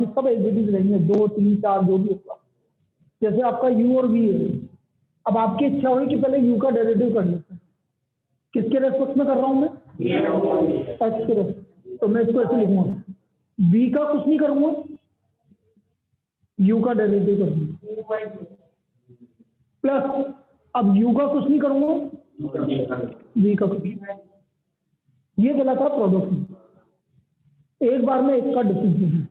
बाकी सब एग्जिटिव रहेंगे, 2 3 4 जो भी होगा। जैसे आपका u और v है, अब आपकी इच्छा हुई कि पहले u का डेरिवेटिव कर लेते हैं। किसके रेस्पेक्ट में कर रहा हूं मैं? x के रेस्पेक्ट। तो मैं इसको ऐसे लिखूंगा, v का कुछ नहीं करूंगा, u का डेरिवेटिव करूंगा, प्लस अब u का कुछ नहीं करूंगा, v का कुछ। ये बोला था प्रोडक्ट, एक बार में एक का डिफरेंशिएशन।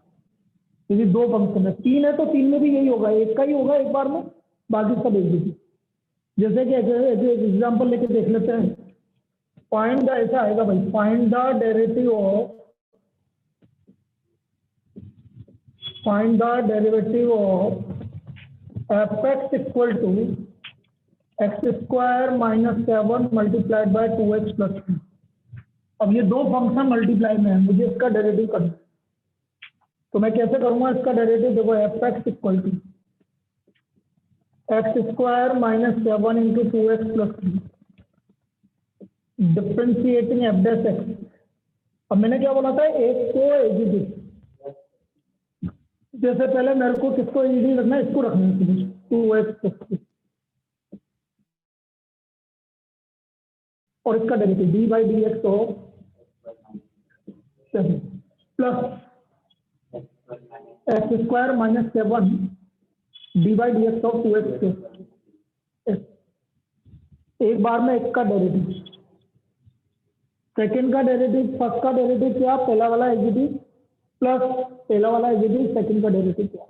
यदि 2 फंक्शन है, 3 है तो 3 में भी यही होगा, एक का ही होगा एक बार में, बाकी सब एग्जिटिव। जैसे कि एक एग्जांपल लेके देख लेते हैं। फाइंड द, ऐसा आएगा भाई, find the derivative of f(x) equal to x² minus 7 multiplied by 2x plus 2। अब ये 2 फंक्शन मल्टीप्लाई में है, मुझे इसका डेरिवेटिव करना है। तो मैं कैसे करूंगा इसका डेरिवेटिव? देखो, f(x) equal to x² minus 7 into 2x plus 3 differentiating f'(x). अब मैंने क्या बोला था, एक को एग्जिटिव। जैसे पहले मेरे को किसको एग्जिटिव रखना है, इसको रखना है 2x प्लस 3, और इसका derivative d by d x हो plus x² minus 7 d by d x of 2x। एक बार में एक का डेरिवेटिव, सेकंड का डेरिवेटिव, फर्स्ट का डेरिवेटिव क्या, पहला वाला एग्जिटिव प्लस पहला वाला एग्जिटिव, सेकंड का डेरिवेटिव क्या।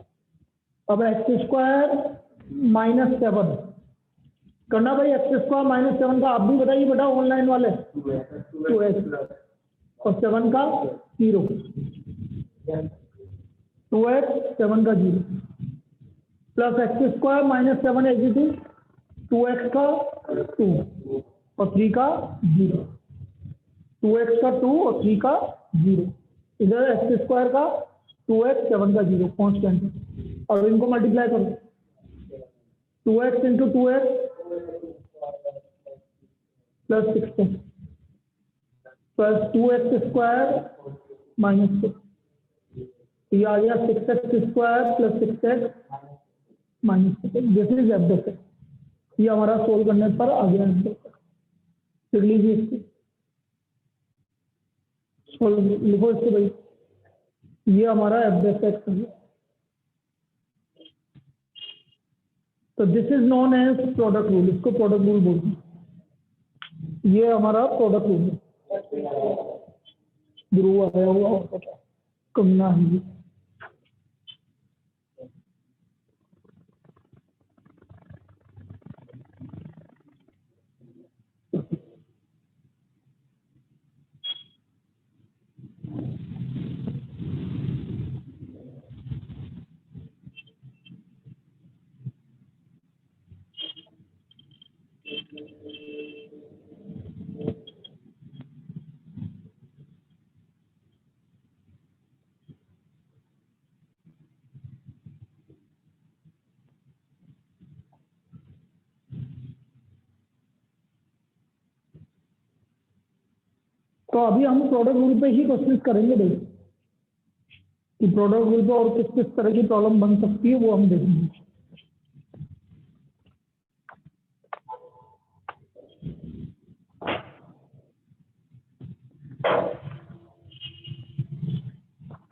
अब x² माइनस 7 करना भाई, x² माइनस 7 का आप भी बताइए बेटा, ऑनलाइन वाले 2x और 7 का 0, 2x 7 का 0 प्लस x² माइनस 7 एग्जिटिव, 2x का 2 और 3 का 0, 2x का 2 और 3 का 0, इधर x² का 2x 7 का 0 कांस्टेंट, और इनको मल्टीप्लाई करो, 2x into 2x plus 16 plus 2x² minus 6, ये आ गया 6x² plus 6x minus 6। This is f'। ये हमारा सोल्व करने पर आ गया आंसर। लिख लीजिए इसको, लिखो इसको भाई, ये हमारा f' है। तो this is known as product rule, इसको प्रोडक्ट रूल बोलते हैं। ये हमारा प्रोडक्ट रूल है। ध्रुव आया हुआ होता था, कमना है। तो अभी हम प्रोडक्ट रूल पे ही क्वेश्चन करेंगे भाई, कि प्रोडक्ट रूल पे और किस किस तरह की प्रॉब्लम बन सकती है वो हम देखेंगे।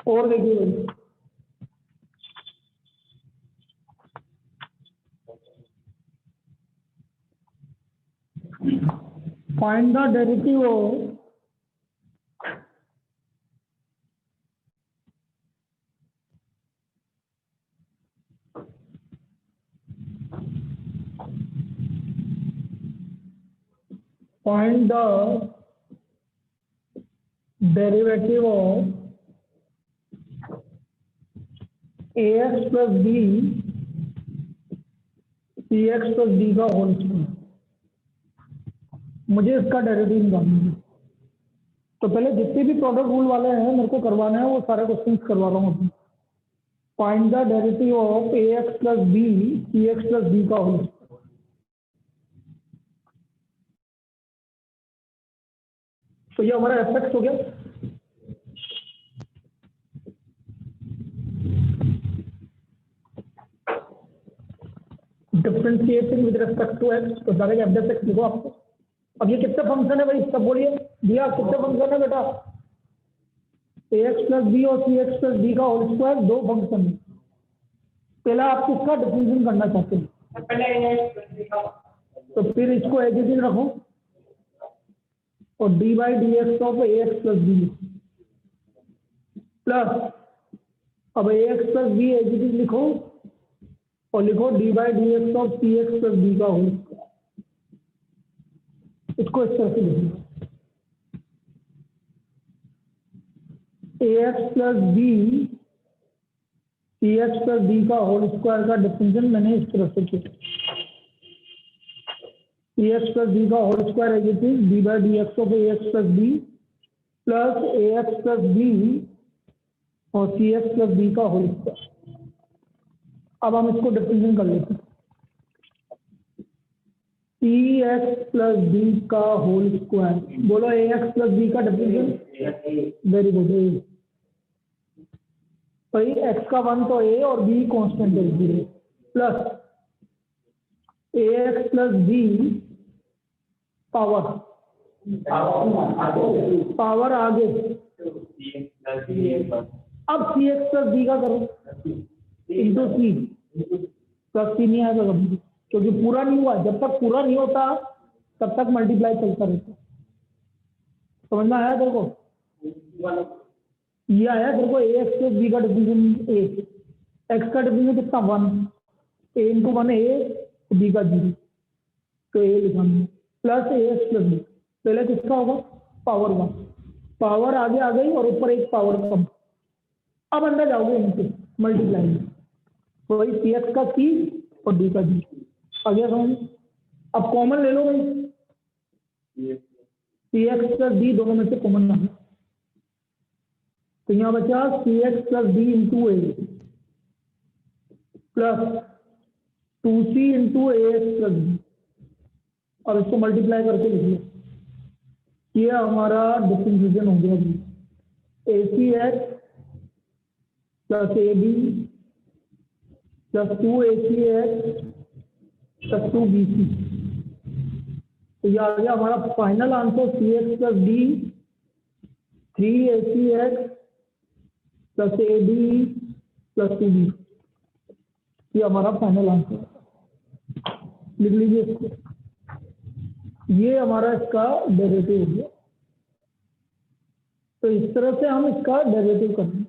और देखिए भाई, find the derivative of find the derivative of ax plus b cx plus d का होल स्क्वायर। मुझे इसका डेरिवेटिव निकालना है। तो पहले जितने भी प्रोडक्ट रूल वाले हैं मेरे को करवाना है, वो सारे क्वेश्चन करवा रहा हूँ। Find the derivative of ax plus b cx plus d का होल स्क्वायर। तो ये हमारा एफ एक्स हो गया। Differentiating with respect to x, तो डायरेक्ट एफ डेफ एक्स लिखो आपको। अब ये कितने फंक्शन है भाई, सब बोलिए दिया, कितने फंक्शन है बेटा? ax प्लस बी और cx प्लस डी का होल स्क्वायर, दो फंक्शन है। पहला आप किसका डिफरेंशिएशन करना चाहते हैं? तो फिर इसको एज इट इज रखो और d by d x of ax plus b plus, अब ax plus b as it is लिखो और लिखो d by d x of c x plus b का होल स्क्वायर। इसको इस तरह से लिखिए, ax plus b c x plus d का होल स्क्वायर का डिफरेंशियल मैंने इस तरह से किया, सी एक्स प्लस डी का whole square as it is d by d x of ax plus b plus ax plus b और c x plus b का होल स्क्वायर। अब हम इसको डिफरेंशिएट कर लेते हैं, सी एक्स प्लस बी का होल स्क्वायर, बोलो ए एक्स प्लस बी का डिफरेंशिएट, वेरी गुड। भाई एक्स का 1 तो ए और बी कांस्टेंट है 0 plus a x plus b power power आगे, अब सी एक्स प्लस बी का करो इंटू सी, प्लस सी नहीं आएगा कभी, क्योंकि पूरा नहीं हुआ। जब तक पूरा नहीं होता तब तक मल्टीप्लाई चलता रहता। समझ में आया तेरे को? ये आया तेरे को, ए एक्स प्लस बी का डिफरेंशिएशन, ए एक्स का डिफरेंशिएशन कितना 1, ए इंटू 1 ए, बी का 0, तो ए लिखा plus a x plus B. पहले किसका होगा? पावर 1, पावर आगे आ गई और ऊपर एक पावर कम। अब अंदर जाओगे इनसे मल्टीप्लाई में, तो वही सी एक्स का सी और डी का डी आ गया समझ। अब कॉमन ले लो भाई, सी एक्स प्लस डी दोनों में से कॉमन ना, तो यहाँ बचा सी एक्स प्लस डी इंटू ए प्लस 2c इंटू ए एक्स प्लस बी, और इसको मल्टीप्लाई करके लिखिए। ये हमारा डिफरेंशिएशन हो गया जी, a c x plus a b plus 2ac plus 2bc, तो ये आ गया हमारा final answer, c x plus d 3ac plus a b plus 2b, ये हमारा फाइनल आंसर। लिख लीजिए इसको, ये हमारा इसका डेरिवेटिव हो गया। तो इस तरह से हम इसका डेरिवेटिव करेंगे।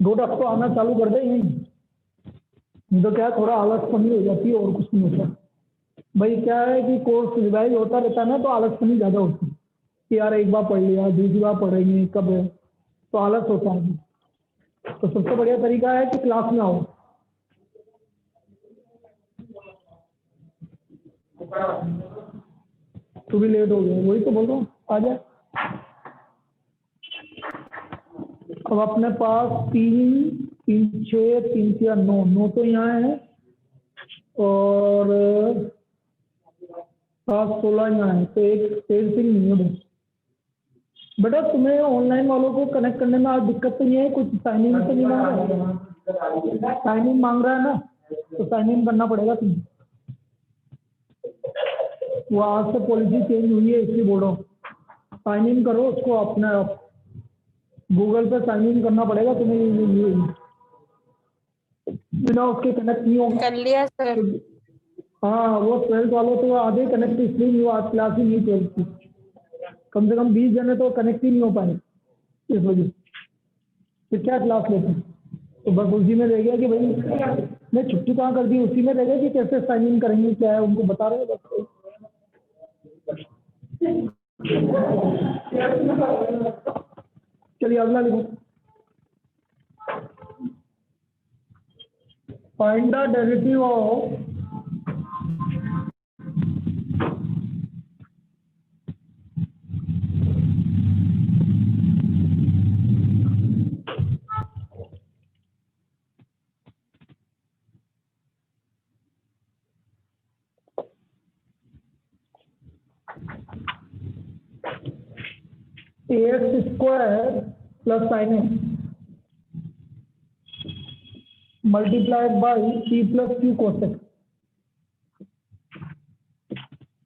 दो टक तो आना चालू कर दे, नहीं तो क्या थोड़ा आलसपनी हो जाती है और कुछ नहीं होता भाई। क्या है कि कोर्स रिवाइज होता रहता है ना, तो आलसपनी ज़्यादा होती है कि यार एक बार पढ़ लिया, दूसरी बार पढ़ेंगे कब है, तो आलस होता है। तो सबसे बढ़िया तरीका है कि क्लास में आओ। तू भी लेट हो गया, वही तो बोल रहा हूँ, आ जा। अब अपने पास 3 3 6 3 6 9 9 तो यहाँ है और 7 16 यहाँ है, तो एक सेम थिंग नहीं है बस। बेटा तुम्हें ऑनलाइन वालों को कनेक्ट करने में आज दिक्कत तो नहीं है? कुछ साइन इन तो नहीं मांग रहा? साइन इन मांग रहा है ना, तो साइन इन करना पड़ेगा तुम्हें। वो आज से पॉलिसी चेंज हुई है इसलिए बोल रहा हूँ, साइन इन करो उसको, अपने गूगल पे साइन इन करना पड़ेगा तुम्हें, बिना उसके कनेक्ट नहीं होगा। कर लिया सर। हाँ वो 12th वालों तो आधे कनेक्ट इसलिए नहीं हुआ, आज क्लास ही नहीं 12th की, कम से कम 20 जने तो कनेक्ट ही नहीं हो पाए इस वजह से। फिर क्या क्लास लेते हैं? तो बस उसी में रह गया कि भाई मैं छुट्टी कहाँ कर दी, उसी में रह गया कि कैसे साइन इन करेंगे, क्या है उनको बता रहे हैं बस। चलिए अगला लिखो। Find the derivative of ax square plus sine x multiplied by p plus q cosec.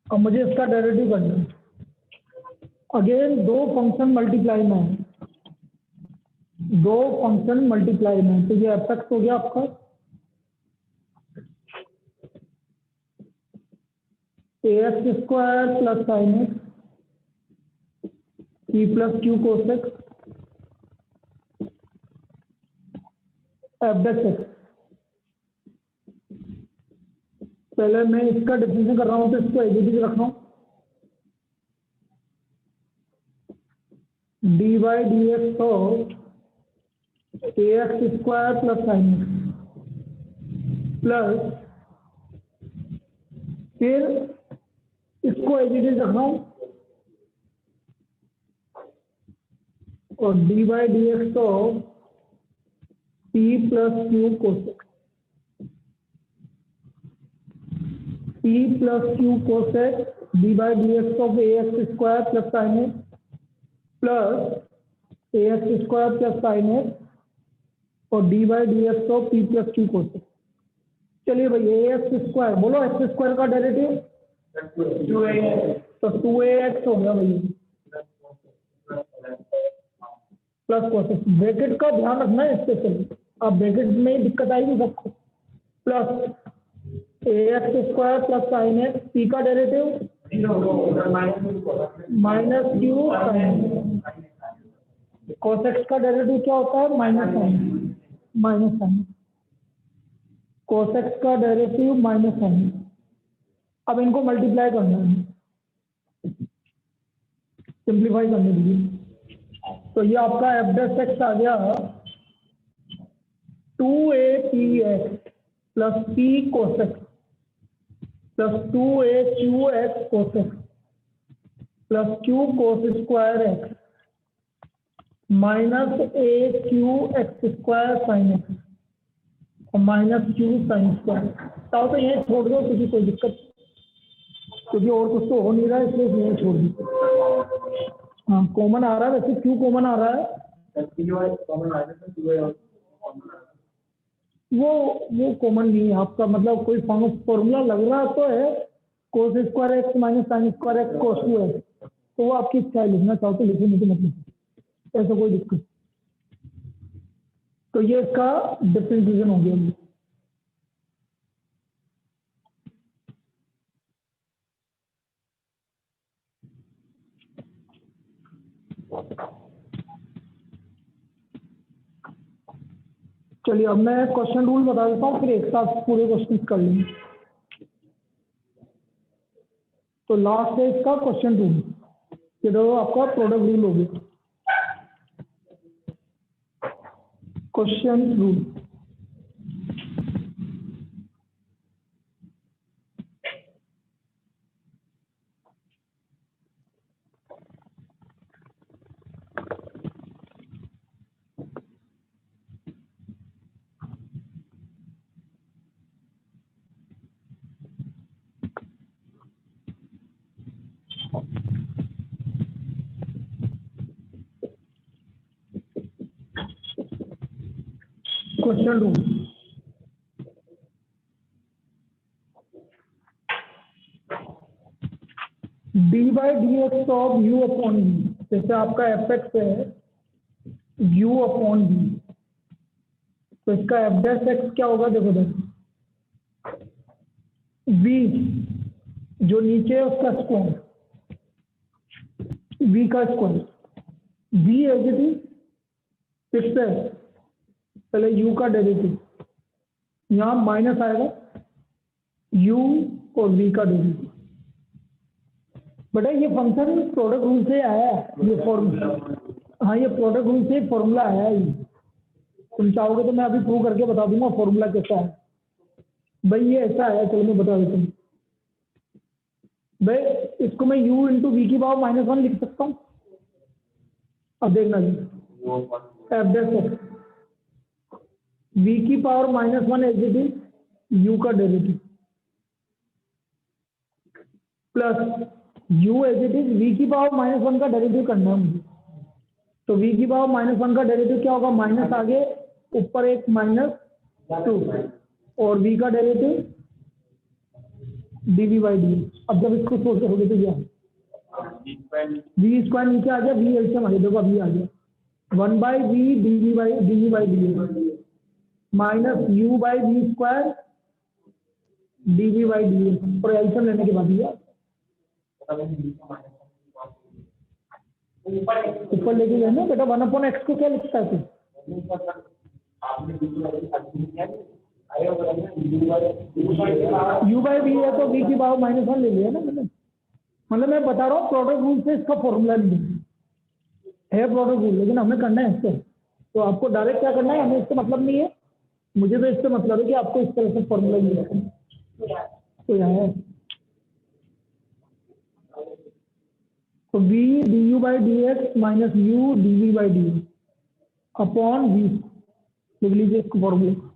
अब मुझे इसका डेरिवेटिव करना है। अगेन दो फंक्शन मल्टीप्लाई में है, दो फंक्शन मल्टीप्लाई में है, तो ये एफ एक्स हो गया आपका ax square plus sine x p plus q cosec F x. पहले मैं इसका डिफरेंशिएशन कर रहा हूँ तो इसको एडिटिव रख रहा हूँ, d y d x of ax square plus sine x plus फिर इसको एडिटिव रख रहा हूँ और d y d x of p plus q cosec p plus q cosec d by d x of ax square plus sine x plus ax square plus sine x और d by d x of p plus q cosec. चलिए भाई ax square बोलो, x square का derivative तो 2ax हो गया भाई plus cosec. Bracket का ध्यान रखना है स्पेशली, अब ब्रैकेट में ही दिक्कत आएगी सबको। Plus ax square plus sine x p का डेरिवेटिव माइनस क्यू साइन, कोसेक्स का डेरिवेटिव क्या होता है माइनस साइन, कोसेक्स का डेरिवेटिव माइनस साइन। अब इनको मल्टीप्लाई करना है, सिंप्लीफाई करने के लिए, तो ये आपका एफ डैश एक्स आ गया 2apx plus p cosec x plus 2aqx cosec x plus q cos square x minus aqx square sine x और माइनस q साइन स्क्वायर। तो ये छोड़ दो क्योंकि कोई दिक्कत, क्योंकि और कुछ तो हो नहीं रहा है इसलिए ये छोड़ दी। हाँ कॉमन आ रहा है, वैसे q कॉमन आ रहा है, वो कॉमन नहीं है आपका, मतलब कोई फॉर्मूला लग रहा तो है cos square x minus sine square x cos 2x, तो वो आपकी इच्छा है, लिखना चाहो तो लिखे, नहीं तो मतलब ऐसा कोई दिक्कत। तो ये इसका डिफरेंशिएशन हो गया। चलिए अब मैं क्वेश्चन रूल बता देता हूँ, फिर एक साथ पूरे क्वेश्चन कर लेंगे। तो लास्ट है इसका क्वेश्चन रूल, ये तो आपका प्रोडक्ट रूल हो गया। Question rule question rule d by d x of u upon v, जैसे आपका एफ एक्स है यू अपॉन वी, तो इसका एफ डैश एक्स क्या होगा, देखो वी जो नीचे है उसका स्क्वायर, वी का square, v as it is fix है, पहले यू का डेरिवेटिव, यहाँ माइनस आएगा यू और वी का डेरिवेटिव। बेटा ये फंक्शन प्रोडक्ट रूल से आया है, ये फॉर्मूला, हाँ ये प्रोडक्ट रूल से फॉर्मूला आया है। तुम चाहोगे तो मैं अभी प्रूव करके बता दूंगा फॉर्मूला कैसा है। भाई ये ऐसा है, चलो मैं बता देता हूँ भाई, इसको मैं u इंटू वी की पावर -1 लिख सकता हूँ। अब देखना जी, एफ डैश वी की power -1 as it is u का derivative plus u as it is v की पावर -1 का डेरिवेटिव करना है मुझे। तो v की पावर -1 का डेरिवेटिव क्या होगा, माइनस आगे ऊपर एक -2 और v का डेरिवेटिव dv बाई डी। अब जब इसको सोच हो गए तो क्या वी स्क्वायर नीचे आ गया, वी एल्सियम आ गया, देखो वी आ गया 1 by v d by d minus u by v square d by d और एल्सियम लेने के बाद ये ऊपर लेके गए ना बेटा। 1/x को क्या लिखता है यू बाई वी है तो वी की पावर -1 ले लिया ना मैंने। मतलब मैं बता रहा हूँ प्रोडक्ट रूल से इसका फॉर्मूला नहीं है प्रोडक्ट रूल, लेकिन हमें करना है इससे। तो आपको डायरेक्ट क्या करना है, हमें इससे मतलब नहीं है, मुझे तो इससे मतलब है कि आपको इस तरह से फॉर्मूला यूज करना है। तो यहाँ है तो v d u by d x minus u d v by d upon v लिख लीजिए इसको formula.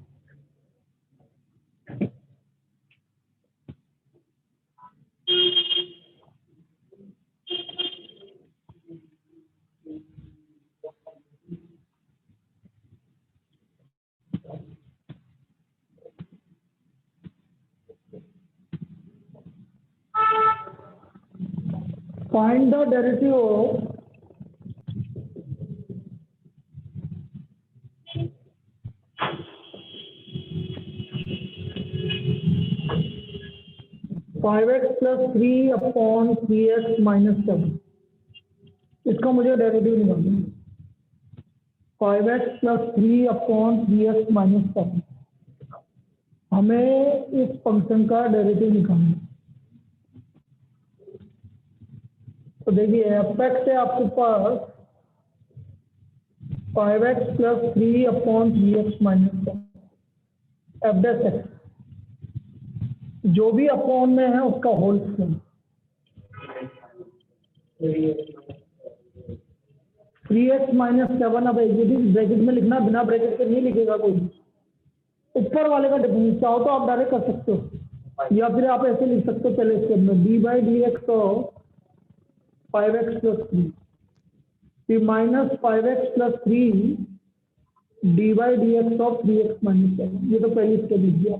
Find the derivative of five x plus 3 upon 3x minus 7। इसका मुझे डेरिवेटिव निकालना है। 5x plus 3 upon 3x minus 7, हमें इस function का डेरिवेटिव निकालना है। तो देखिए एफ एक्स है आपके पास 5x plus 3 upon 3x minus 7, F dash x जो भी अपॉन में है उसका होल स्क्वायर 3x माइनस 7। अब एग्जिटिव ब्रैकेट में लिखना, बिना ब्रैकेट के नहीं लिखेगा कोई। ऊपर वाले का डिफरेंस चाहो तो आप डायरेक्ट कर सकते हो, या फिर आप ऐसे लिख सकते हो पहले स्टेप में D by d x of 5x plus 3 फिर minus 5x plus 3 D by d x of 3x minus 7। ये तो पहली स्टेप लिख दिया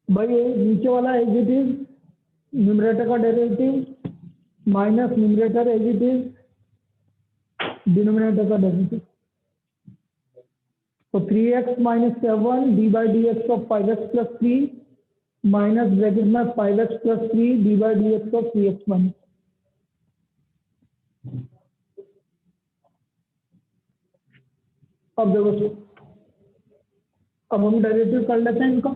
भाई। नीचे वाला एग्जिटिव न्यूमरेटर का डेरिवेटिव माइनस न्यूमरेटर एग्जिटिव डिनोमिनेटर का डेरिवेटिव। तो 3x minus 7 d by d x of 5x plus 3 minus bracket में 5x plus 3 D by d x of 3x minus. अब देखो, अब हम डेरिवेटिव कर लेते हैं इनका।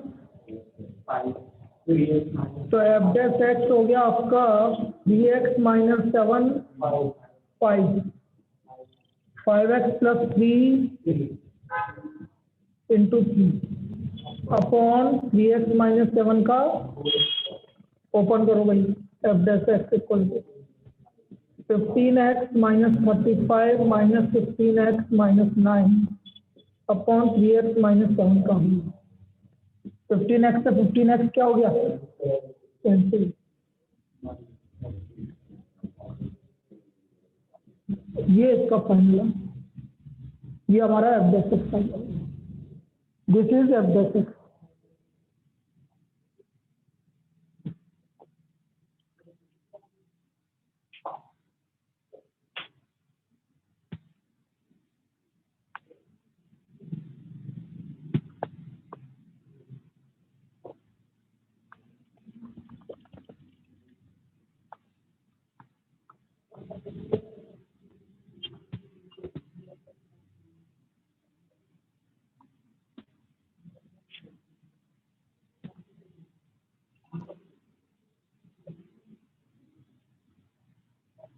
तो एफ डैश एक्स हो गया आपका 3x minus 7 5x plus 3 into 3 upon 3x minus 7 का ओपन करो भाई। F dash x equal to 15x minus 35 minus 16x minus 9 upon 3x minus 7 का। 15x से 15x क्या हो गया, कैंसिल। ये इसका फॉर्मूला, ये हमारा एफ डैश एक्स का, this is F dash x.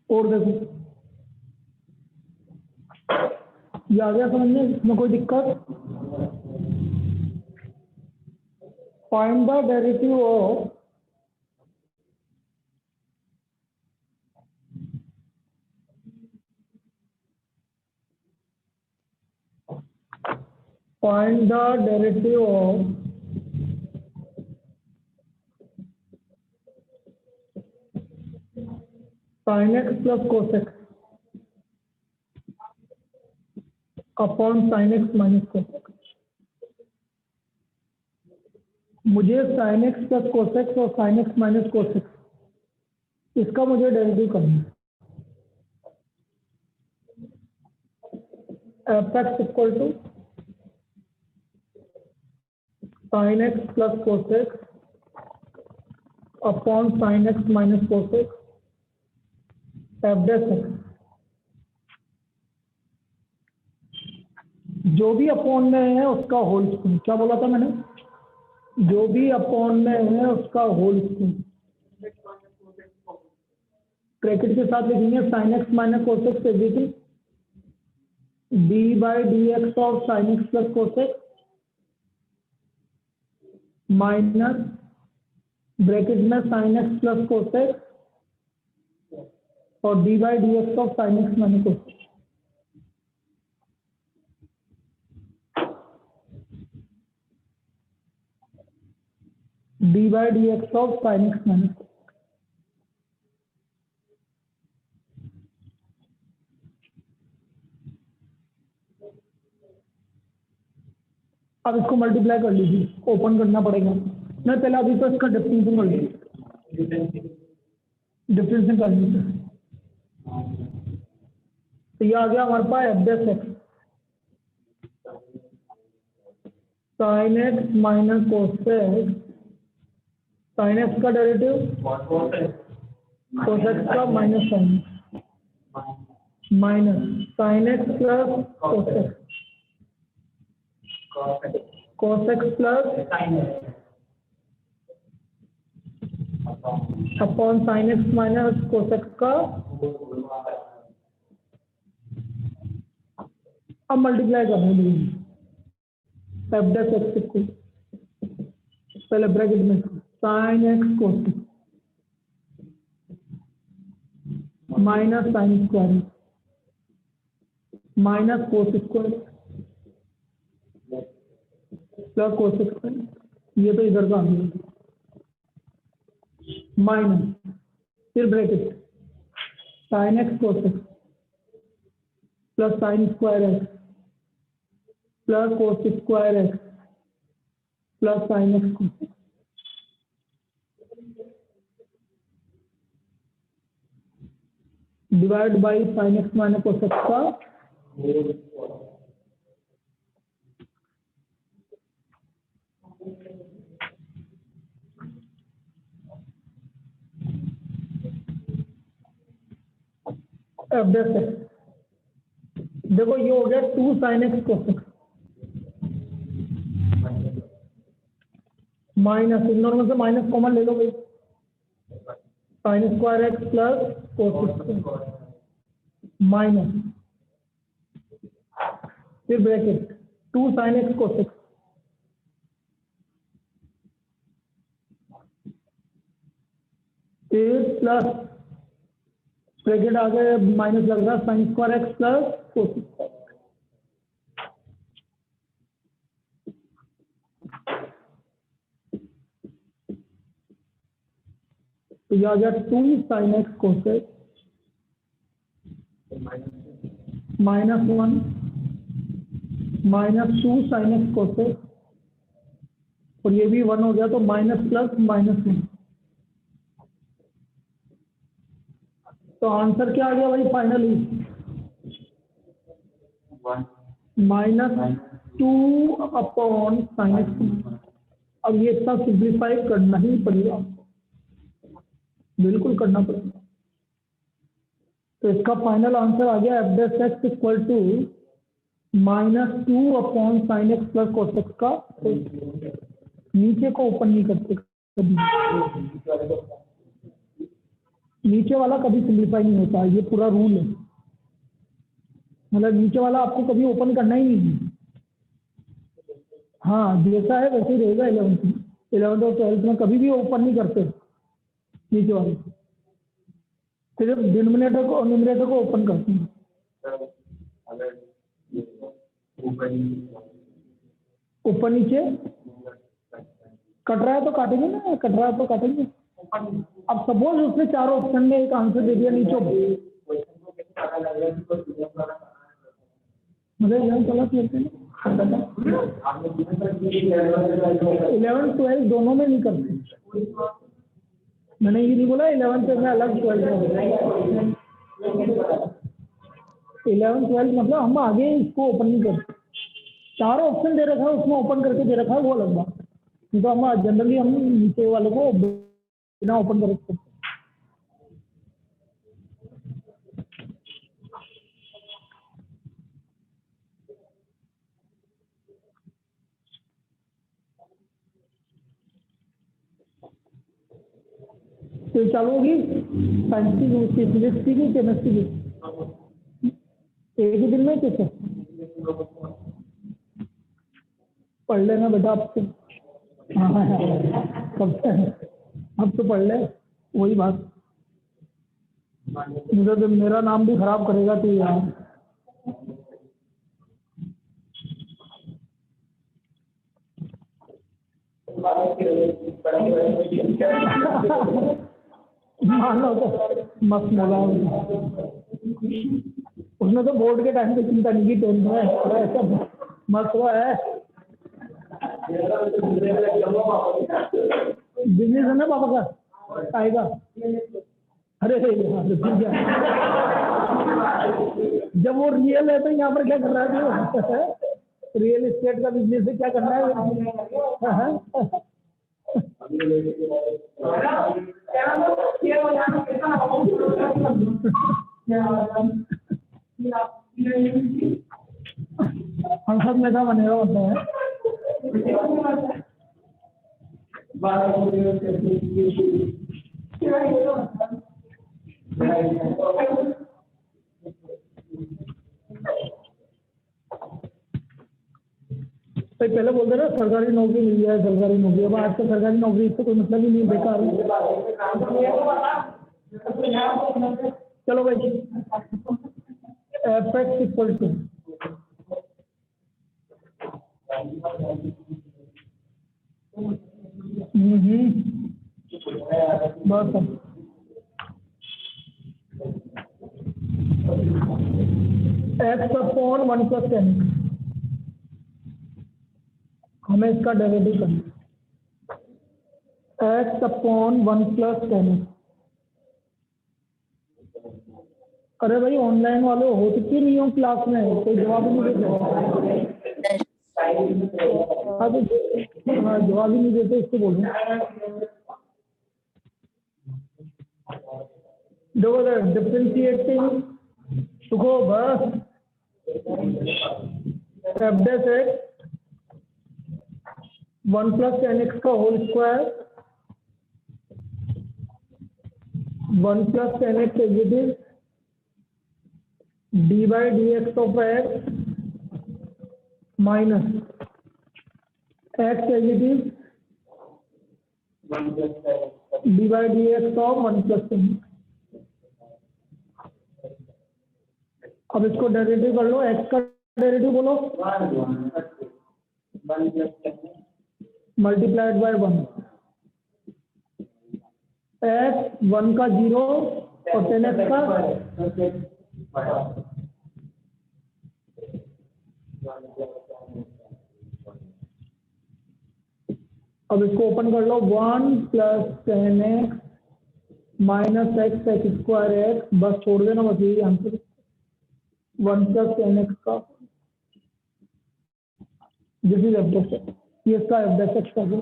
और देखो ये आ गया समझ में, इसमें कोई दिक्कत। Find the derivative of find the derivative of sin x plus cos x upon sin x minus cos x। मुझे sin x plus cos x और sin x minus cos x इसका मुझे डेरिवेटिव करना है। F x equal to sin x plus cos x upon sin x minus cos x f dash x. जो भी upon में है उसका होल स्क्वायर। क्या बोला था मैंने? जो भी अपॉन में है उसका होल स्क्वायर। ब्रैकेट के साथ लिखेंगे sin x minus cos x everything d by d x of sin x plus cos x minus bracket में sin x plus cos x और d by d x of sin x minus cos x। d by d x of sin x minus cos x। अब इसको multiply कर लीजिए, open करना पड़ेगा। नहीं पहले अभी तो इसका डिफरेंशियल कर लीजिए, डिफरेंशियल कर लीजिए। तो ये आ गया हमारे पास f dash x sine x minus cos x. Sine x का डेरिवेटिव कोस एक्स का minus sine minus sine x plus cos x cos x plus upon sin x minus cos x का। अब मल्टीप्लाई करने दीजिए F dash x को पहले bracket में sin x cos x minus sine square minus cos square plus cos square. ये तो इधर का आ गया माइनस फिर bracket sine x cos x plus sine square x plus cos square x plus sine x cos x. Divide by sine x minus cos x का f dash x. देखो ये हो गया 2 sin x cos x minus इन दोनों में से minus common ले लो भाई sign square x plus cos square minus फिर bracket 2 sin x cos x फिर प्लस ब्रैकेट आ गया माइनस लग रहा sine square x plus cos square. तो ये आ गया 2 sin x cos x minus 1 minus 2 sin x cos x और ये भी 1 हो गया तो माइनस प्लस माइनस 1। तो आंसर क्या आ गया भाई फाइनली -2 अपॉन साइन एक्स। अब ये इतना सिंप्लीफाई करना ही पड़ेगा, बिल्कुल करना पड़ेगा। तो इसका फाइनल आंसर आ गया f dash x equal to -2 upon sine x plus cos x का। नीचे को ओपन नहीं करते कभी, नीचे वाला कभी सिंप्लीफाई नहीं होता, ये पूरा रूल है। मतलब नीचे वाला आपको कभी ओपन करना ही नहीं है। हाँ जैसा है वैसे ही रहेगा 11th में, 11th और 12th में कभी भी ओपन नहीं करते नीचे वाले, सिर्फ डिनोमिनेटर को और न्यूमरेटर को ओपन करते हैं। ऊपर नीचे कट रहा है तो काटेंगे ना, कट रहा है तो काटेंगे। अब सपोज उसने चारों ऑप्शन में एक आंसर दे दिया नीचे, मुझे 11th 12th दोनों में नहीं करते। मैंने ये नहीं बोला 11th में अलग 12th में। 11th 12th मतलब हम आगे इसको ओपन नहीं करते, चारों ऑप्शन दे रखा है उसमें ओपन करके दे रखा है, वो अलग बात। तो हम जनरली हम नीचे वाले को बिना ओपन कर सकते। तो चालू होगी साइंस की, फिजिक्स की, केमिस्ट्री की, एक ही दिन में कैसे पढ़ लेना बेटा आपसे। हाँ कब से अब तो पढ़ ले, वही बात। मुझे तो मेरा नाम भी खराब करेगा तो यार। मानो तो मस्त बोला उसने, तो बोर्ड के टाइम पे चिंता नहीं की, 10th में ऐसा मस्त हुआ है। बिजनेस है ना पापा का, आएगा। अरे जब वो रियल है तो यहाँ पर क्या कर रहा है? रियल एस्टेट का बिजनेस है, क्या करना है? हम सब में था बनेगा होता है। पहले बोलते ना सरकारी नौकरी मिल जाए, सरकारी नौकरी। अब आज तो सरकारी नौकरी इससे कोई मतलब ही नहीं, बेकार है। चलो भाई, एफ इक्वल टू बस एक्स अपॉन 1 + 10, हमें इसका डेरिवेटिव करना। X upon 1 + 10। अरे भाई ऑनलाइन वाले हो चुकी नहीं हो क्लास में, कोई जवाब ही नहीं देते। हाँ जवाब ही नहीं देते, इसको बोलो। देखो डिफरेंशिएटिंग सुखो बस एफ डैश एक्स 1 + 10x का होल स्क्वायर 1 + 10x एग्जिटिव d/dx of x minus x एग्जिटिव d/dx ऑफ 1 + 10। अब इसको डेरिवेटिव कर लो, x का डेरिवेटिव बोलो मल्टीप्लाइड बाय 1। x 1 का 0 और 10x का। अब इसको ओपन कर लो, 1 + 10x माइनस x² x, बस छोड़ देना, बस यही आंसर 1 + 10x का। This is F dash x, ये इसका एफ डैश एक्स का है।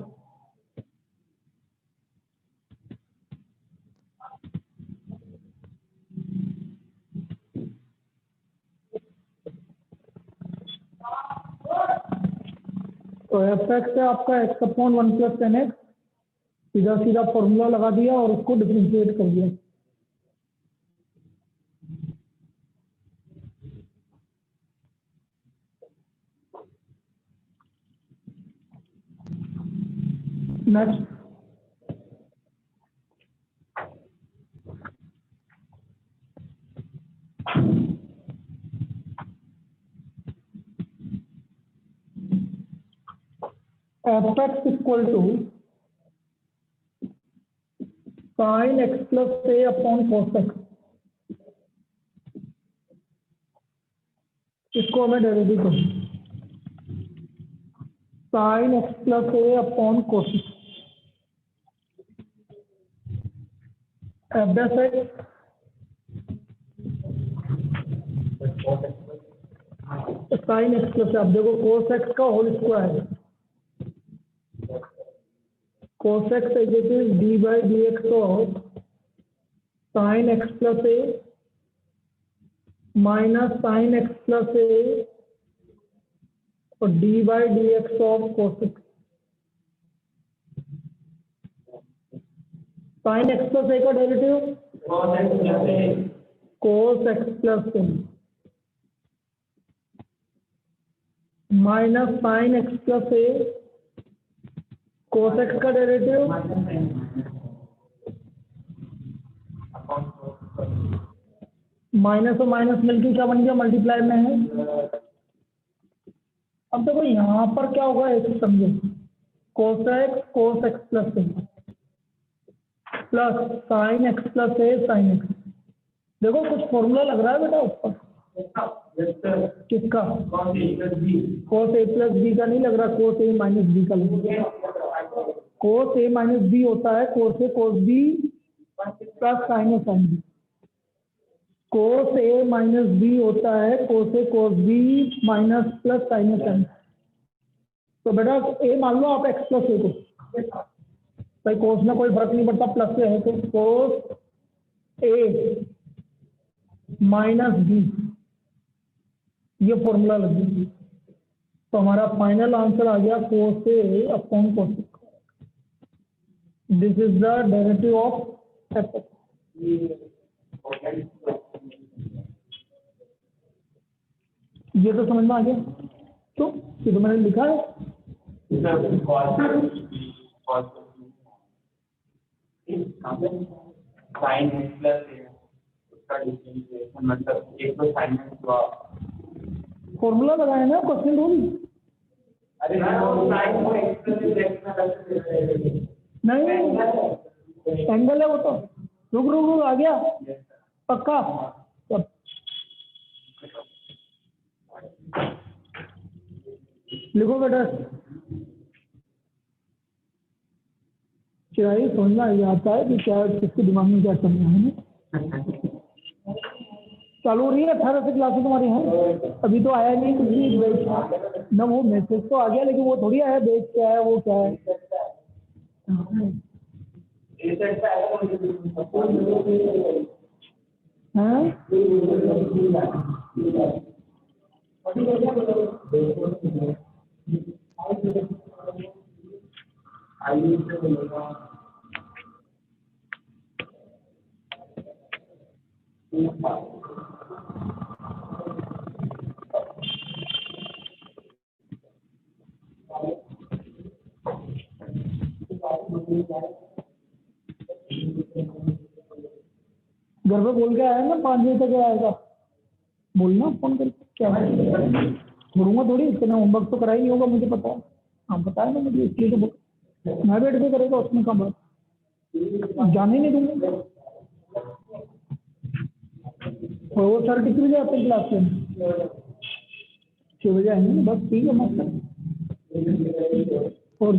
तो एफ एक्स है आपका x अपॉन 1 + 10x, सीधा सीधा फॉर्मूला लगा दिया और उसको डिफरेंशिएट कर दिया। Next fx equal to sin x plus a upon cos x, इसको हमें डेरिवेटिव करें sin x plus a upon cos x, f dash x sin x plus, अब देखो cos x का whole square, cos x is d by d x of sine x plus a minus sine x plus a और d by d x of cos x, sine x plus a का derivative cos x plus a minus sine x plus A cos x का derivative minus और minus मिलकर क्या बन गया, multiply में है। अब देखो यहाँ पर क्या होगा एक समझो, cos x प्लस ए प्लस साइन एक्स प्लस ए साइन एक्स, देखो कुछ फॉर्मूला लग रहा है बेटा ऊपर, किसका, cos a प्लस बी का नहीं लग रहा, cos a माइनस बी का लग रहा है। cos a माइनस बी होता है cos a cos b plus sin a sin b, cos a minus b होता है cos a cos b minus plus sin a sin। तो बेटा a मान लो आप x प्लस a को, भाई cos में कोई फर्क नहीं पड़ता, प्लस से है तो cos a माइनस बी, ये फॉर्मूला लग गई, तो हमारा फाइनल आंसर आ गया cos a upon cos x। This is the derivative of f। ये तो समझ में आ गया, तो ये तो मैंने लिखा है, साइन एक्स प्लस उसका डिफरेंशिएशन मतलब एक तो साइन एक्स हुआ, फॉर्मूला लगाया ना क्वेश्चन रूल। अरे साइन को एक्स प्लस एक्स नहीं एंगल है वो तो, रुक आ गया पक्का। सब लिखो बेटा, चिराई समझना आता है कि क्या किसके दिमाग में क्या चल रहा है। चालू हो रही है 18 से क्लासेस तुम्हारी हैं, अभी तो आया नहीं कुछ भी बैच ना, वो मैसेज तो आ गया लेकिन वो थोड़ी आया बैच क्या है वो क्या है। घर पे बोल के आया ना 5 बजे तक आएगा, बोलना फोन करके, क्या छोड़ूंगा थोड़ी, इतना होमवर्क तो करा ही नहीं होगा मुझे पता है। हाँ बताया ना मुझे, इसलिए तो मैं बैठ के करेगा उसमें कम बात, जाने नहीं दूंगा। और वो सर कितने बजे आते हैं क्लास में? 6 बजे आएंगे, बस ठीक है मतलब। और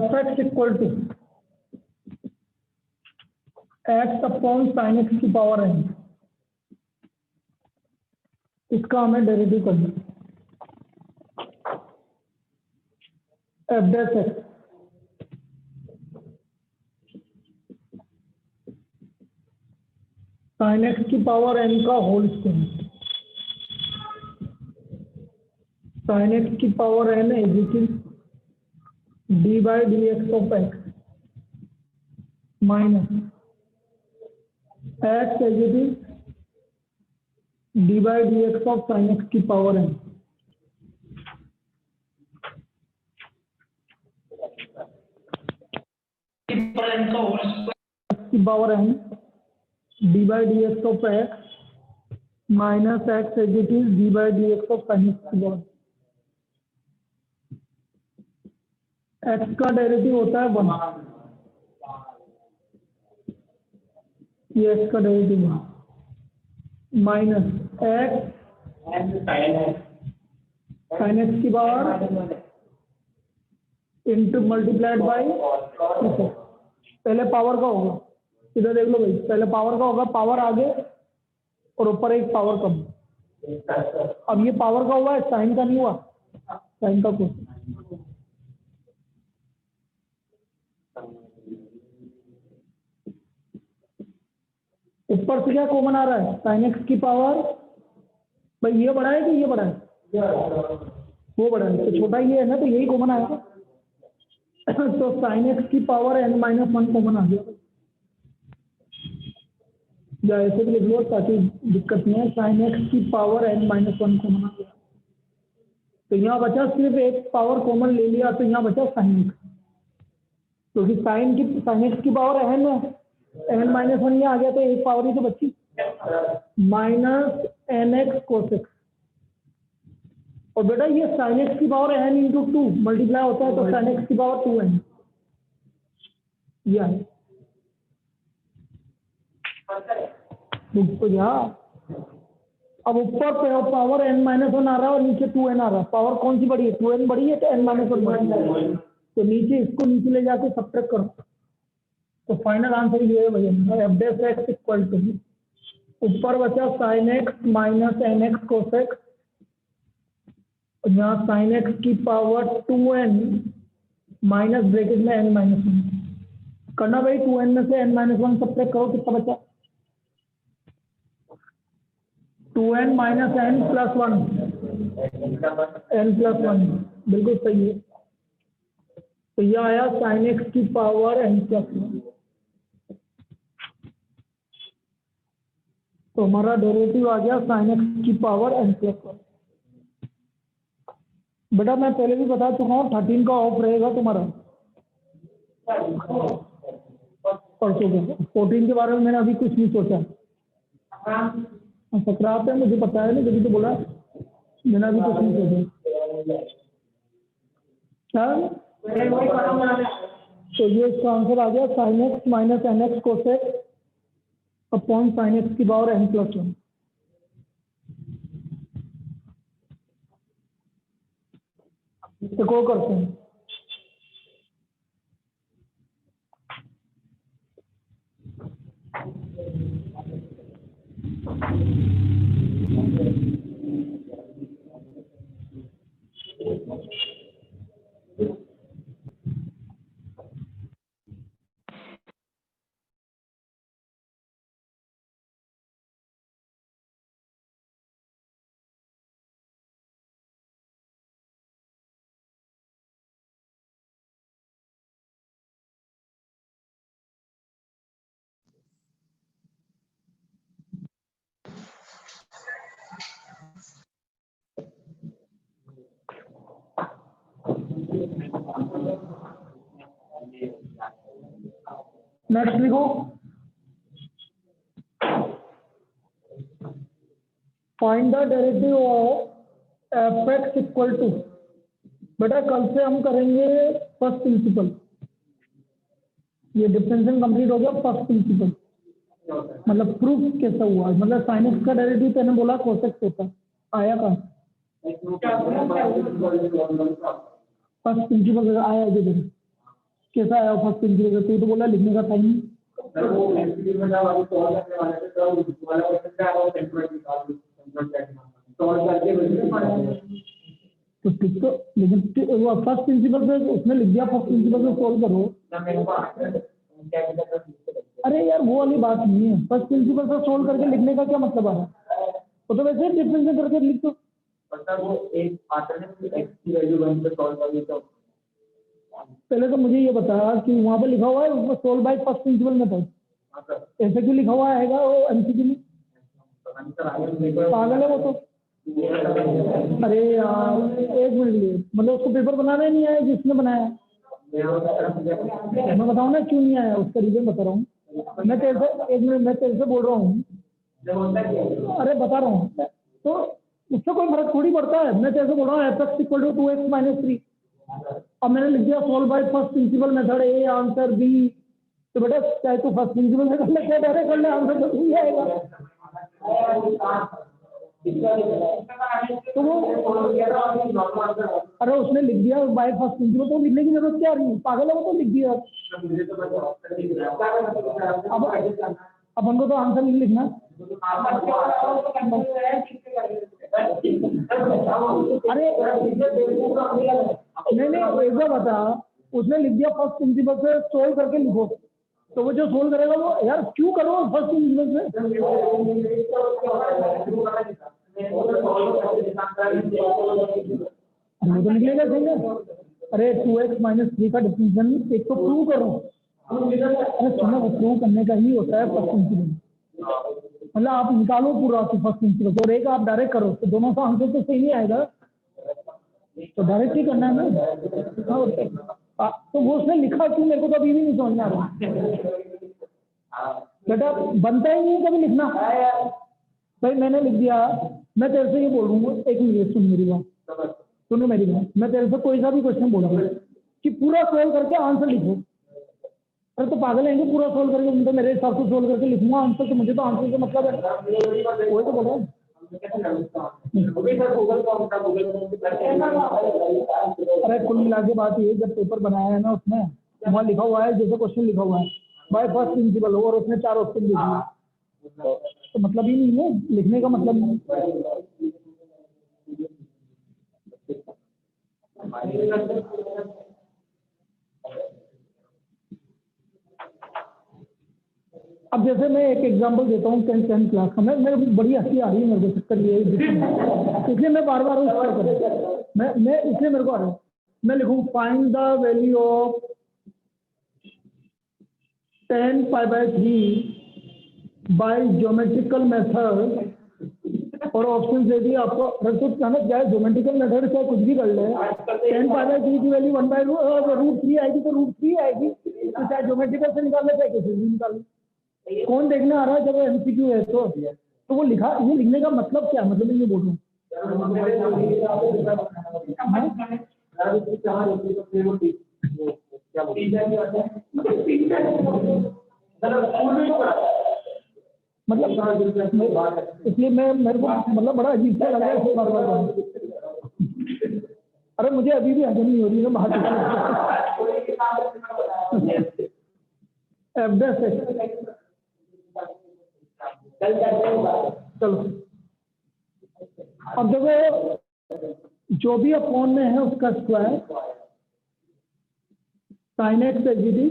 fx equal to x upon sine x की पावर n, इसका हमें डेरिवेटिव करना f dash x sine x की पावर n का होल स्क्वायर, साइन एक्स की power n is equal d by d x of x minus x as it is d by d x of sine x की power n की power n d by d x of x minus x as it is d by d x of sine x की power. X का derivative होता है 1, ये x का derivative है, minus x sine x की power into multiplied by. पहले power का होगा, इधर देख लो भाई, पहले पावर का होगा, पावर आगे और ऊपर एक पावर कम। अब ये पावर का हुआ है, साइन का नहीं हुआ, साइन का कुछ ऊपर से क्या कॉमन आ रहा है, साइन एक्स की पावर। भाई ये बड़ा है कि ये बड़ा है, वो बड़ा है, तो छोटा ये है ना, तो यही कॉमन आएगा। तो साइन एक्स की पावर n माइनस 1 कॉमन आ गया, या ऐसे भी लिख लो ताकि दिक्कत नहीं है, साइन एक्स की पावर n माइनस 1 कॉमन आ गया। तो यहाँ बचा सिर्फ एक पावर कॉमन ले लिया, तो यहाँ बचा साइन एक्स, क्योंकि साइन एक्स की पावर n है, n माइनस 1 ये आ गया, तो एक पावर ही तो बची, minus n x cos x. और बेटा ये साइन एक्स की पावर n इंटू 2 मल्टीप्लाई होता है, तो साइन एक्स की पावर 2n यह है। तो यहाँ अब ऊपर पावर n माइनस 1 आ रहा है और नीचे 2n आ रहा है, पावर कौन सी बड़ी है, 2n बड़ी है तो n माइनस 1 बड़ी है, तो नीचे इसको नीचे ले जाके सब्ट्रैक्ट करो, तो फाइनल आंसर ये है भैया, f dash x equal to ऊपर बचा sine x minus n x cos x, यहाँ साइन एक्स की पावर 2n माइनस ब्रैकेट में n माइनस 1 करना भाई, 2n में से n माइनस 1 सब्ट्रैक्ट करो, कितना बचा, 2n minus n plus 1, n plus 1, बिल्कुल सही है। तो यह आया साइन एक्स की पावर n प्लस 1, तो हमारा डेरिवेटिव आ गया साइन एक्स की पावर n प्लस 1। बेटा मैं पहले भी बता चुका हूँ 13 का ऑफ रहेगा तुम्हारा, परसों का 14 के बारे में मैंने अभी कुछ नहीं सोचा, सकरात है मुझे पता है ना, जब तो बोला मैंने अभी कुछ नहीं सोचा क्या। तो ये इसका आंसर आ गया sine x minus n x cos x upon sine x की पावर n प्लस 1। तो को करते हैं, नेक्स्ट लिखो, find the derivative of f x equal to. बेटा कल से हम करेंगे फर्स्ट प्रिंसिपल, ये डिफरेंशियल कंप्लीट हो गया, फर्स्ट प्रिंसिपल मतलब प्रूफ कैसा हुआ, मतलब साइन एक्स का डेरिवेटिव मैंने बोला कोस एक्स होता आया कहाँ, फर्स्ट प्रिंसिपल आया किधर, कैसा आया फर्स्ट प्रिंसिपल, तू तो बोला लिखने का टाइम। तो ठीक, तो लेकिन वो फर्स्ट प्रिंसिपल से उसने लिख दिया, फर्स्ट प्रिंसिपल से सोल्व करो। अरे यार वो वाली बात नहीं है, फर्स्ट प्रिंसिपल से सोल्व करके लिखने का क्या मतलब आ रहा है, वो तो वैसे डिफरेंशियल करके लिख दो। वो एक आता है कि x की वैल्यू 1 पे सॉल्व कर देता हूं, पहले तो मुझे ये बता कि वहाँ पे लिखा हुआ है उसमें solve by first principle method, ऐसे क्यों लिखा हुआ आएगा वो एमसीक्यू में? पागल है वो तो। अरे यार एक मिनट लिए, मतलब उसको पेपर बनाना ही नहीं आया जिसने बनाया? मैं बताऊँ ना क्यों नहीं आया, उसका रीजन बता रहा हूँ। मैं तेरे से एक मिनट, मैं तेरे से बोल रहा हूँ, अरे बता रहा हूँ तो उससे कोई फर्क थोड़ी पड़ता है। मैं तेरे से बोल रहा हूँ F x equal to 2x-3, अब मैंने लिख दिया solve by first principle method, A answer B. तो बेटा चाहे तो फर्स्ट प्रिंसिपल से कर ले, चाहे डायरेक्ट कर ले, आंसर तो सही आएगा। तो वो अरे उसने लिख दिया बाय फर्स्ट प्रिंसिपल, तो लिखने की जरूरत क्या रही? पागल है वो तो, लिख दिया। अब हमको तो आंसर नहीं लिखना। अरे नहीं ऐसा बता, उसने लिख दिया फर्स्ट प्रिंसिपल से सोल्व करके लिखो, तो वो जो सोल्व करेगा वो, यार क्यों करो फर्स्ट प्रिंसिपल से? वो तो निकलेगा सही है। अरे 2x-3 का डिफरेंशियल एक तो प्रूव करो। अरे सुनो, वो प्रूव करने का ही होता है फर्स्ट प्रिंसिपल, मतलब आप निकालो पूरा फर्स्ट प्रिंसिपल और एक आप डायरेक्ट करो, तो दोनों का आंसर तो सही नहीं आएगा, तो डायरेक्ट ही करना है ना। तो वो उसने लिखा क्यों, मेरे को तो अभी भी नहीं समझ में आ रहा। बेटा बनता ही नहीं कभी लिखना। भाई मैंने लिख दिया, मैं तेरे से ये बोल रहा हूँ, एक मिनट सुन मेरी बात, सुनो मेरी बात, मैं तेरे से कोई सा भी क्वेश्चन बोल रहा हूँ कि पूरा सोल्व करके आंसर लिखो। अरे तो पागल है, पूरा सोल्व करके, तो मेरे हिसाब से सोल्व करके लिखूंगा आंसर, तो मुझे तो आंसर से मतलब है, वही तो बोल रहा हूँ। अरे कुल मिला के बात ये, जब पेपर बनाया है ना उसने, वहाँ लिखा हुआ है जैसे क्वेश्चन लिखा हुआ है बाय फर्स्ट प्रिंसिपल, और उसने 4 ऑप्शन दे दिए, तो मतलब ही नहीं है लिखने का, मतलब नहीं। अब जैसे मैं एक एग्जांपल देता हूँ 10th क्लास का, मैं मेरे बड़ी हंसी आ रही है मेरे को, चक्कर ये इसलिए मैं बार बार मैं इसलिए मेरे को आ रहा है, मैं लिखूँ find the value of 10π/3 by geometrical method, और ऑप्शन दे दिया आपको, अगर कुछ कहना चाहे ज्योमेट्रिकल मेथड से कुछ भी कर ले, 10π/3 की वैल्यू 1/√3 आएगी, तो √3 आएगी, तो चाहे ज्योमेट्रिकल से निकाल ले चाहे किसी से निकाल ले। कौन देखने आ रहा है जब एमसीक्यू है तो वो लिखा, ये लिखने का मतलब क्या, मतलब मैं ये बोल रहा हूँ। मतलब इसलिए मैं, मेरे को मतलब बड़ा अजीब सा लग रहा है बार बार। अरे मुझे अभी भी हजम नहीं हो रही है बाहर। चलो अब देखो, जो भी अपॉन में है उसका स्क्वायर, sin x एग्जिटी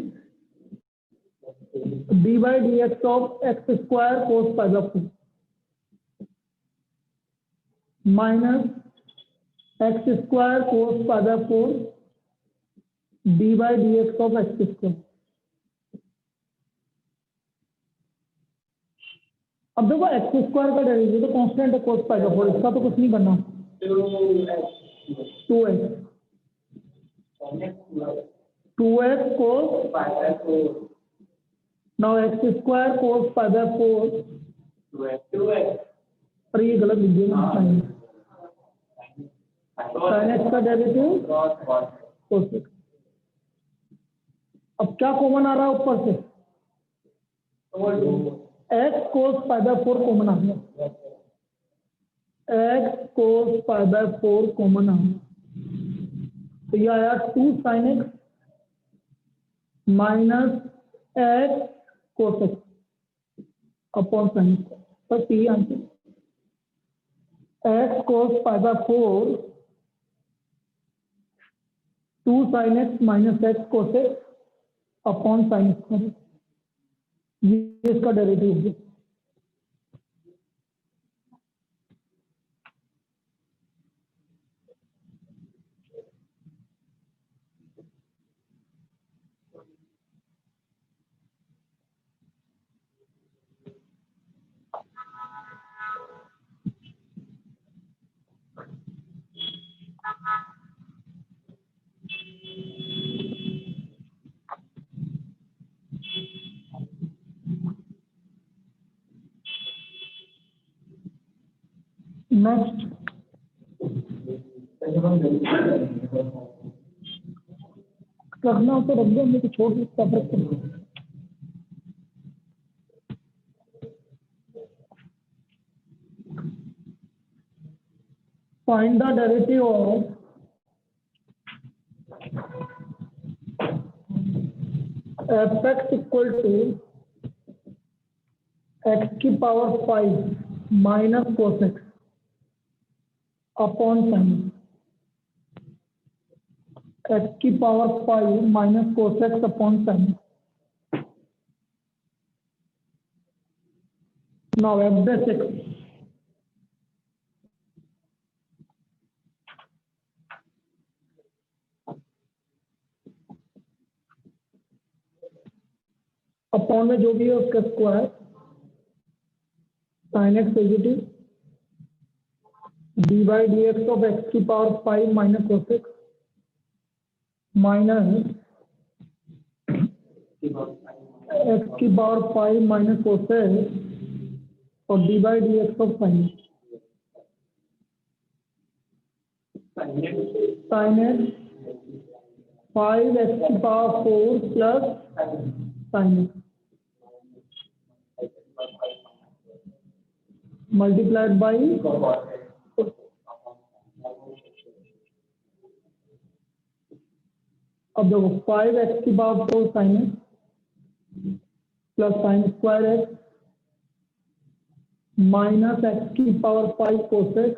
d/dx of x square cos π/4 minus x square cos π/4 d/dx of x square. अब देखो एक्स स्क्वायर का डेरिवेटिव तो कांस्टेंट है cos π/4, इसका तो कुछ नहीं करना। 2x cos now x square cos π/4, पर ये गलत लिख दिया sin x का डेरिवेटिव cos x। अब क्या कॉमन आ रहा है ऊपर से, x cos π/4 कॉमन आ गया, x cos π/4 कॉमन आ गया, तो ये आया 2 sin x minus x cos x upon sin x, बस यही answer. x cos π/4 2 sin x minus x cos x upon sin x, ये इसका डेरिवेटिव हो गया। नेक्स्ट रखना तो रख दो, मुझे छोड़ सकता है। Find the derivative of fx equal to x की power 5 minus cos x upon sin x की power 5 minus cos x upon sin। Now f dash x upon में जो भी है उसका square sin x positive dy dx of x की power 5 minus cos x minus x की power 5 minus cos x और dy dx of sin x 5 x की power 4 plus sin x multiplied by अब देखो 5 x की power 4 sin x plus sin square x minus x की power 5 cos x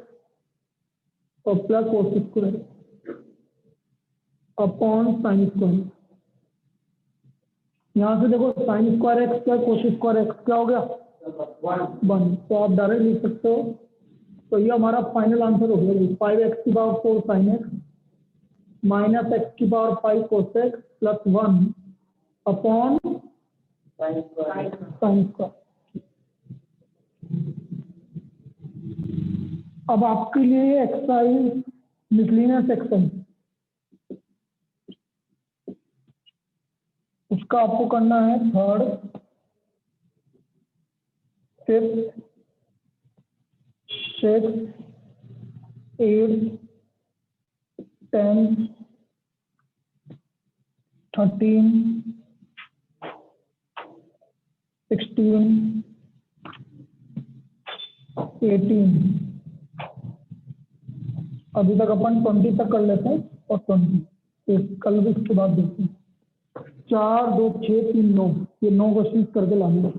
और plus cos square upon sin square. यहाँ से देखो sin square x क्या cos स्क्वायर x क्या हो गया 1, तो आप डायरेक्ट लिख सकते हो। तो ये हमारा फाइनल आंसर हो गया 5 x की power 4 sin x minus x की power 5 cos x plus 1 upon sin square. अब आपके लिए एक्सरसाइज मिसलिनियस एक्सरसाइज, उसका आपको करना है 3rd 5th 6th 8th 10th 13 16 18 अभी तक अपन 20 तक कर लेते हैं और 20 कल भी इसके बाद देखते हैं। 4 2 6 3 9 ये 9 क्वेश्चन करके लाएंगे।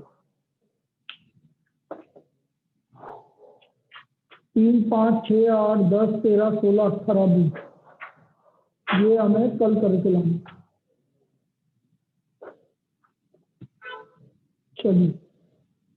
3 5 6 8 10 13 16 18 20 ये हमें कल करके लाएंगे। चलिए।